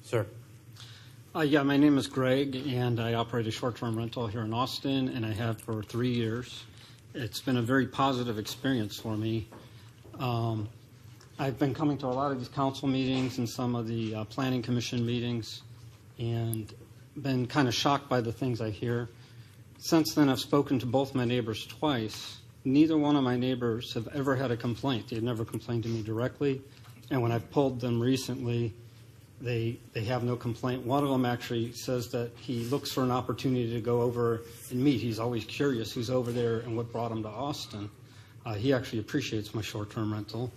Sir. Yeah, my name is Gregg, and I operate a short-term rental here in Austin, and I have for 3 years. It's been a very positive experience for me. I've been coming to a lot of these council meetings and some of the planning commission meetings, and been kind of shocked by the things I hear. Since then, I've spoken to both my neighbors twice. Neither one of my neighbors have ever had a complaint. They've never complained to me directly, and when I've polled them recently, they have no complaint. One of them actually says that he looks for an opportunity to go over and meet. He's always curious who's over there and what brought him to Austin. He actually appreciates my short-term rental.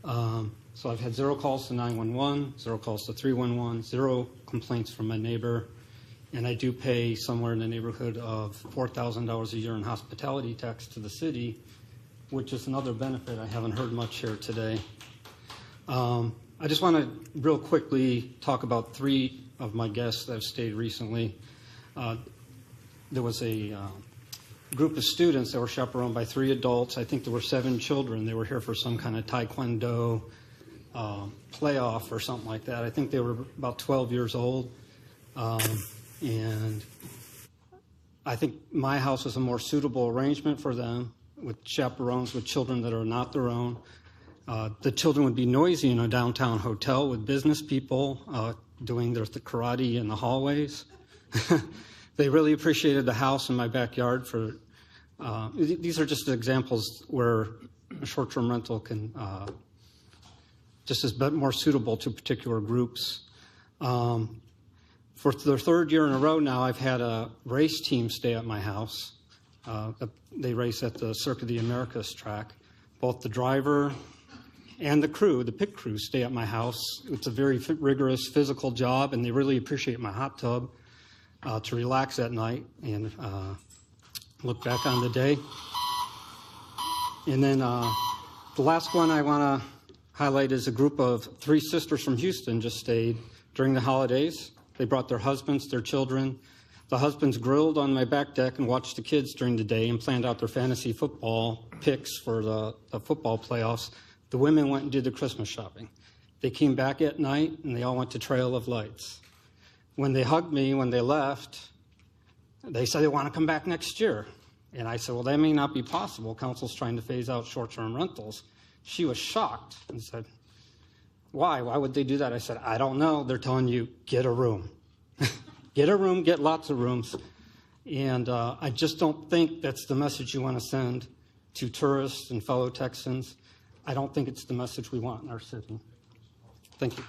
So I've had 0 calls to 911, 0 calls to 311, 0 complaints from my neighbor, and I do pay somewhere in the neighborhood of $4,000 a year in hospitality tax to the city, which is another benefit I haven't heard much here today. I just want to real quickly talk about 3 of my guests that have stayed recently. There was a group of students that were chaperoned by 3 adults. I think there were 7 children. They were here for some kind of taekwondo playoff or something like that. I think they were about 12 years old. And I think my house is a more suitable arrangement for them, with chaperones with children that are not their own. The children would be noisy in a downtown hotel with business people doing their karate in the hallways. They really appreciated the house in my backyard. These are just examples where a short-term rental can just is more suitable to particular groups. For the 3rd year in a row now, I've had a race team stay at my house. They race at the Circuit of the Americas track. Both the driver and the crew, the pit crew, stay at my house. It's a very rigorous physical job, and they really appreciate my hot tub to relax at night and look back on the day. And then the last one I want to highlight is a group of 3 sisters from Houston just stayed during the holidays. They brought their husbands, their children. The husbands grilled on my back deck and watched the kids during the day and planned out their fantasy football picks for the football playoffs. The women went and did the Christmas shopping. They came back at night, and they all went to Trail of Lights. When they hugged me when they left, they said they want to come back next year. And I said, well, that may not be possible. Council's trying to phase out short-term rentals. She was shocked and said, why? Why would they do that? I said, I don't know. They're telling you, get a room. Get a room, get lots of rooms. And I just don't think that's the message you want to send to tourists and fellow Texans. I don't think it's the message we want in our city. Thank you.